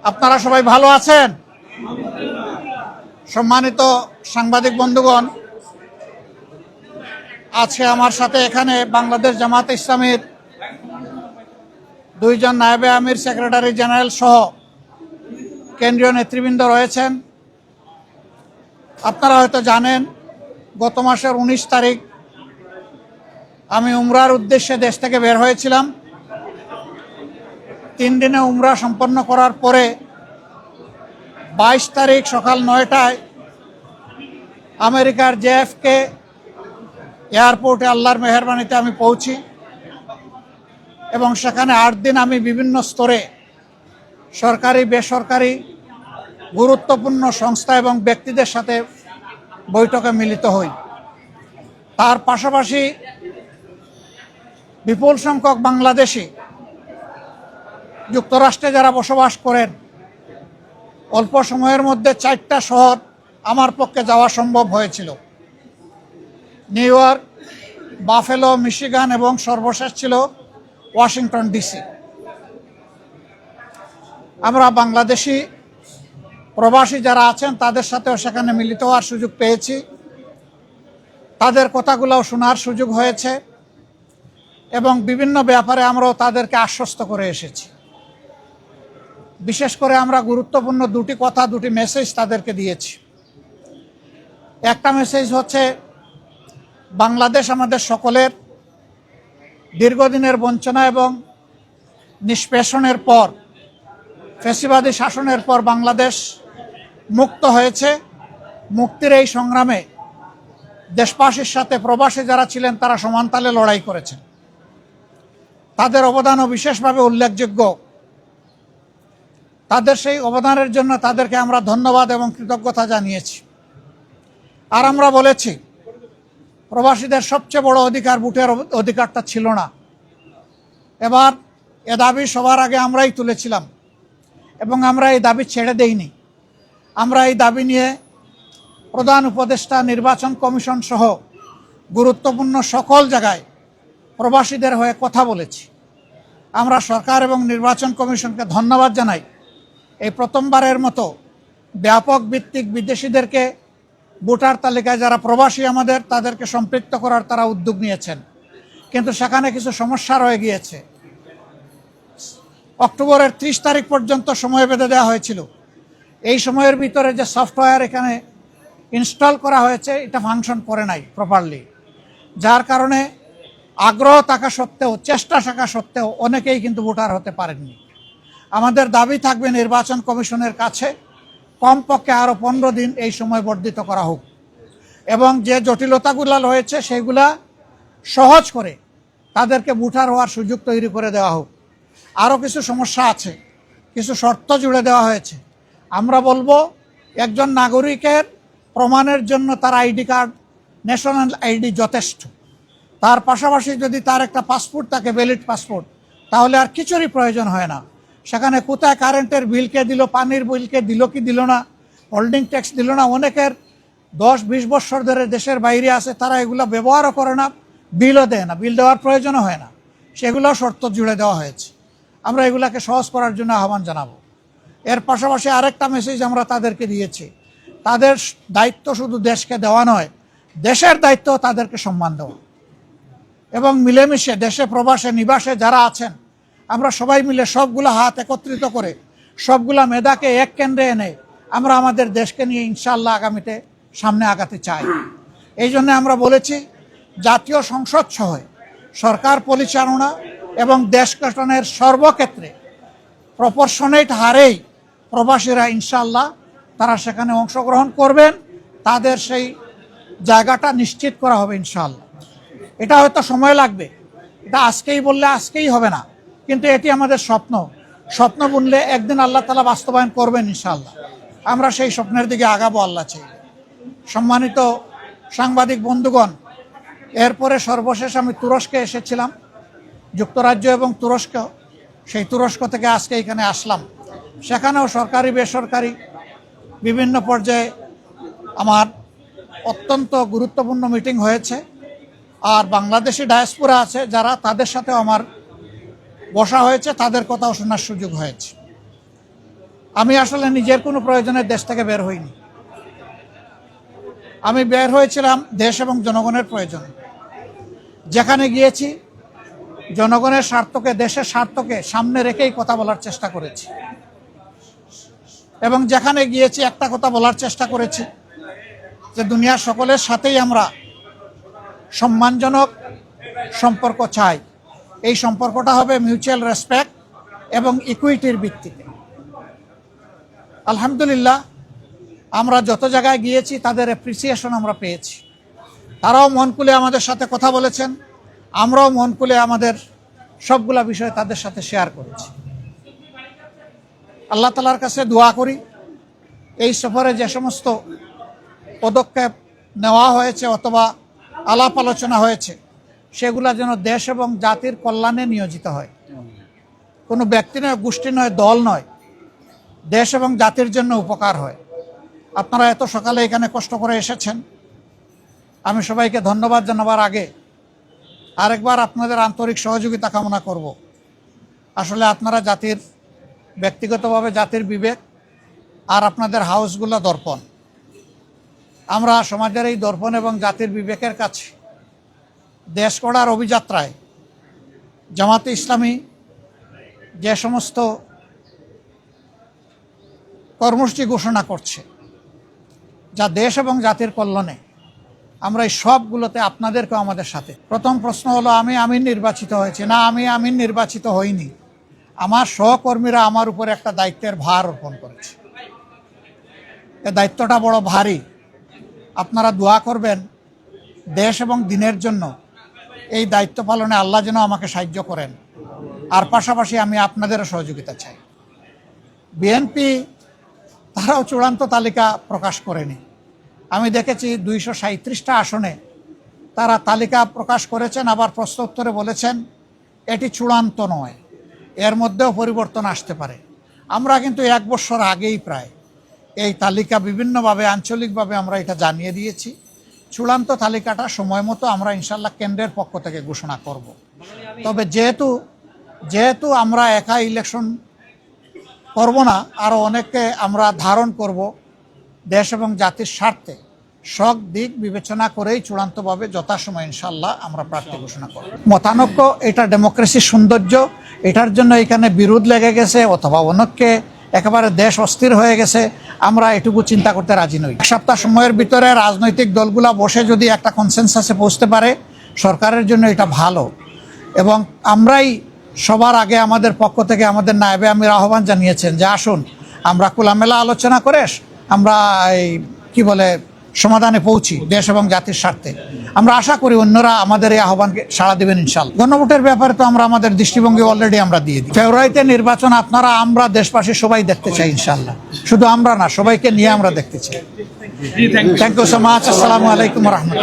আপনারা সবাই ভালো আছেন? সম্মানিত সাংবাদিক বন্ধুগণ, আজকে আমার সাথে এখানে বাংলাদেশ জামাত ইসলামীর দুইজন নায়েবে আমির, সেক্রেটারি জেনারেল সহ কেন্দ্রীয় নেতৃবৃন্দ রয়েছেন। আপনারা হয়তো জানেন, গত মাসের 19 তারিখ আমি উমরার উদ্দেশ্যে দেশ থেকে বের হয়েছিলাম। 3 দিনে উমরা সম্পন্ন করার পরে 22 তারিখ সকাল 9টায় আমেরিকার JFK এয়ারপোর্টে আল্লাহর মেহেরবানিতে আমি পৌঁছি এবং সেখানে 8 দিন আমি বিভিন্ন স্তরে সরকারি, বেসরকারি, গুরুত্বপূর্ণ সংস্থা এবং ব্যক্তিদের সাথে বৈঠকে মিলিত হই। তার পাশাপাশি বিপুল সংখ্যক বাংলাদেশি যুক্তরাষ্ট্রে যারা বসবাস করেন, অল্প সময়ের মধ্যে 4টা শহর আমার পক্ষে যাওয়া সম্ভব হয়েছিল: নিউ ইয়র্ক, বাফেলো, মিশিগান এবং সর্বশেষ ছিল ওয়াশিংটন ডিসি। আমরা বাংলাদেশি প্রবাসী যারা আছেন তাদের সাথেও সেখানে মিলিত হওয়ার সুযোগ পেয়েছি। তাদের কথাগুলোও শোনার সুযোগ হয়েছে এবং বিভিন্ন ব্যাপারে আমরাও তাদেরকে আশ্বস্ত করে এসেছি। বিশেষ করে আমরা গুরুত্বপূর্ণ 2টি কথা, 2টি মেসেজ তাদেরকে দিয়েছি। একটা মেসেজ হচ্ছে, বাংলাদেশ আমাদের সকলের দীর্ঘদিনের বঞ্চনা এবং নিষ্পেষণের পর, ফ্যাসিবাদী শাসনের পর বাংলাদেশ মুক্ত হয়েছে। মুক্তির এই সংগ্রামে দেশবাসীর সাথে প্রবাসী যারা ছিলেন তারা সমানতালে লড়াই করেছেন। তাদের অবদানও বিশেষভাবে উল্লেখযোগ্য। তাদের সেই অবদানের জন্য তাদেরকে আমরা ধন্যবাদ এবং কৃতজ্ঞতা জানিয়েছি। আর আমরা বলেছি, প্রবাসীদের সবচেয়ে বড় অধিকার ভোটের অধিকারটা ছিল না। এবার এ দাবি সবার আগে আমরাই তুলেছিলাম এবং আমরা এই দাবি ছেড়ে দেইনি। আমরা এই দাবি নিয়ে প্রধান উপদেষ্টা, নির্বাচন কমিশন সহ গুরুত্বপূর্ণ সকল জায়গায় প্রবাসীদের হয়ে কথা বলেছি। আমরা সরকার এবং নির্বাচন কমিশনকে ধন্যবাদ জানাই। এই প্রথমবারের মতো ব্যাপক ভিত্তিক বিদেশিদেরকে ভোটার তালিকায় যারা প্রবাসী আমাদের, তাদেরকে সম্পৃক্ত করার তারা উদ্যোগ নিয়েছেন। কিন্তু সেখানে কিছু সমস্যা রয়ে গিয়েছে। অক্টোবরের 30 তারিখ পর্যন্ত সময় বেঁধে দেওয়া হয়েছিল। এই সময়ের ভিতরে যে সফটওয়্যার এখানে ইনস্টল করা হয়েছে, এটা ফাংশন করে নাই প্রপারলি, যার কারণে আগ্রহ থাকা সত্ত্বেও, চেষ্টা থাকা সত্ত্বেও অনেকেই কিন্তু ভোটার হতে পারেননি। আমাদের দাবি থাকবে নির্বাচন কমিশনের কাছে কমপক্ষে আরও 15 দিন এই সময় বর্ধিত করা হোক এবং যে জটিলতাগুলো রয়েছে সেইগুলা সহজ করে তাদেরকে ভোটার হওয়ার সুযোগ তৈরি করে দেওয়া হোক। আরও কিছু সমস্যা আছে, কিছু শর্ত জুড়ে দেওয়া হয়েছে। আমরা বলবো, একজন নাগরিকের প্রমাণের জন্য তার আইডি কার্ড, ন্যাশনাল আইডি যথেষ্ট। তার পাশাপাশি যদি তার একটা পাসপোর্ট থাকে, ভ্যালিড পাসপোর্ট, তাহলে আর কিছুরই প্রয়োজন হয় না। সেখানে কোথায় কারেন্টের বিলকে দিল, পানির বিলকে দিল কি দিল না, হোল্ডিং ট্যাক্স দিল না, অনেকের 10-20 বছর ধরে দেশের বাইরে আছে, তারা এগুলো ব্যবহারও করে না, বিলও দেয় না, বিল দেওয়ার প্রয়োজনও হয় না। সেগুলোও শর্ত জুড়ে দেওয়া হয়েছে। আমরা এগুলাকে সহজ করার জন্য আহ্বান জানাবো। এর পাশাপাশি আরেকটা মেসেজ আমরা তাদেরকে দিয়েছি, তাদের দায়িত্ব শুধু দেশকে দেওয়া নয়, দেশের দায়িত্ব তাদেরকে সম্মান দেওয়া এবং মিলেমিশে দেশে, প্রবাসে, নিবাসে যারা আছেন, আমরা সবাই মিলে সবগুলো হাত একত্রিত করে, সবগুলা মেধাকে এক কেন্দ্রে এনে আমরা আমাদের দেশকে নিয়ে ইনশাআল্লাহ আগামীতে সামনে আগাতে চাই। এই জন্য আমরা বলেছি, জাতীয় সংসদ সহ সরকার পরিচালনা এবং দেশ গঠনের সর্বক্ষেত্রে প্রপোর্শনেট হারেই প্রবাসীরা ইনশাআল্লাহ তারা সেখানে অংশগ্রহণ করবেন। তাদের সেই জায়গাটা নিশ্চিত করা হবে ইনশাআল্লাহ। এটা হয়তো সময় লাগবে, এটা আজকেই বললে আজকেই হবে না, কিন্তু এটি আমাদের স্বপ্ন। স্বপ্ন বুনলে একদিন আল্লাহ তাআলা বাস্তবায়ন করবেন ইনশাআল্লাহ। আমরা সেই স্বপ্নের দিকে আগাবো আল্লাহ চাই। সম্মানিত সাংবাদিক বন্ধুগণ, এরপরে সর্বশেষ আমি তুরস্কে এসেছিলাম, যুক্তরাজ্য এবং তুরস্ক। সেই তুরস্ক থেকে আজকে এখানে আসলাম। সেখানেও সরকারি বেসরকারি বিভিন্ন পর্যায়ে আমার অত্যন্ত গুরুত্বপূর্ণ মিটিং হয়েছে। আর বাংলাদেশি ডায়াসপোরা আছে যারা, তাদের সাথেও আমার বসা হয়েছে, তাদের কথাও শোনার সুযোগ হয়েছে। আমি আসলে নিজের কোনো প্রয়োজনে দেশ থেকে বের হইনি। আমি বের হয়েছিলাম দেশ এবং জনগণের প্রয়োজনে। যেখানে গিয়েছি জনগণের স্বার্থকে, দেশের স্বার্থকে সামনে রেখেই কথা বলার চেষ্টা করেছি, এবং যেখানে গিয়েছি একটা কথা বলার চেষ্টা করেছি যে দুনিয়ার সকলের সাথেই আমরা সম্মানজনক সম্পর্ক চাই। এই সম্পর্কটা হবে মিউচুয়াল রেসপেক্ট এবং ইকুইটির ভিত্তিতে। আলহামদুলিল্লাহ, আমরা যত জায়গায় গিয়েছি তাদের অ্যাপ্রিসিয়েশন আমরা পেয়েছি। তারাও মন খুলে আমাদের সাথে কথা বলেছেন, আমরাও মন খুলে আমাদের সবগুলা বিষয় তাদের সাথে শেয়ার করেছি। আল্লাহ তাআলার কাছে দোয়া করি এই সফরে যে সমস্ত পদক্ষেপ নেওয়া হয়েছে অথবা আলাপ আলোচনা হয়েছে সেগুলা যেন দেশ এবং জাতির কল্যাণে নিয়োজিত হয়। কোনো ব্যক্তি নয়, গোষ্ঠী নয়, দল নয়, দেশ এবং জাতির জন্য উপকার হয়। আপনারা এত সকালে এখানে কষ্ট করে এসেছেন, আমি সবাইকে ধন্যবাদ জানাবার আগে আরেকবার আপনাদের আন্তরিক সহযোগিতা কামনা করব। আসলে আপনারা জাতির, ব্যক্তিগতভাবে জাতির বিবেক, আর আপনাদের হাউসগুলো দর্পণ। আমরা সমাজের এই দর্পণ এবং জাতির বিবেকের কাছে দেশ গড়ার অভিযাত্রায় জামাতে ইসলামী যে সমস্ত কর্মসূচি ঘোষণা করছে যা দেশ এবং জাতির কল্যাণে, আমরা এই সবগুলোতে আপনাদেরকেও আমাদের সাথে। প্রথম প্রশ্ন হলো, আমি আমির নির্বাচিত হয়েছি না? আমি আমির নির্বাচিত হইনি। আমার সহকর্মীরা আমার উপরে একটা দায়িত্বের ভার অর্পণ করেছে। এই দায়িত্বটা বড় ভারী। আপনারা দোয়া করবেন দেশ এবং দিনের জন্য এই দায়িত্ব পালনে আল্লাহ যেন আমাকে সাহায্য করেন। আর পাশাপাশি আমি আপনাদেরও সহযোগিতা চাই। বিএনপি তারাও চূড়ান্ত তালিকা প্রকাশ করেনি। আমি দেখেছি 237টা আসনে তারা তালিকা প্রকাশ করেছেন, আবার প্রশ্নোত্তরে বলেছেন এটি চূড়ান্ত নয়, এর মধ্যেও পরিবর্তন আসতে পারে। আমরা কিন্তু 1 বছর আগেই প্রায় এই তালিকা বিভিন্নভাবে আঞ্চলিকভাবে আমরা এটা জানিয়ে দিয়েছি। চূড়ান্ত তালিকাটা সময় মতো আমরা ইনশাল্লাহ কেন্দ্রের পক্ষ থেকে ঘোষণা করব। তবে যেহেতু আমরা একা ইলেকশন করব না, আরও অনেককে আমরা ধারণ করব, দেশ এবং জাতির স্বার্থে সব দিক বিবেচনা করেই চূড়ান্তভাবে যথাসময় ইনশাল্লাহ আমরা প্রার্থী ঘোষণা করব। মতানৈক্য এটা ডেমোক্রেসির সৌন্দর্য। এটার জন্য এখানে বিরোধ লেগে গেছে অথবা অনেককে একেবারে দেশ অস্থির হয়ে গেছে, আমরা এটুকু চিন্তা করতে রাজি নই। 1 সপ্তাহ সময়ের ভিতরে রাজনৈতিক দলগুলা বসে যদি একটা কনসেনসাসে পৌঁছতে পারে, সরকারের জন্য এটা ভালো। এবং আমরাই সবার আগে আমাদের পক্ষ থেকে আমাদের নায়েবে আমির আহ্বান জানিয়েছেন যে আসুন আমরা খোলামেলা আলোচনা করে আমরা এই সমাধানে পৌঁছি দেশ এবং জাতির স্বার্থে। আমরা আশা করি অন্যরা আমাদের এই আহ্বানকে সাড়া দেবেন ইনশাআল্লাহ। গণভোটের ব্যাপারে তো আমরা আমাদের দৃষ্টিভঙ্গি অলরেডি আমরা দিয়ে দিই। ফেব্রুয়ারিতে নির্বাচন আপনারা, আমরা দেশবাসী সবাই দেখতে চাই ইনশাআল্লাহ। শুধু আমরা না, সবাইকে নিয়ে আমরা দেখতে চাই। Thank you so much. আসসালামু আলাইকুম ওয়া রাহমাতুল্লাহ।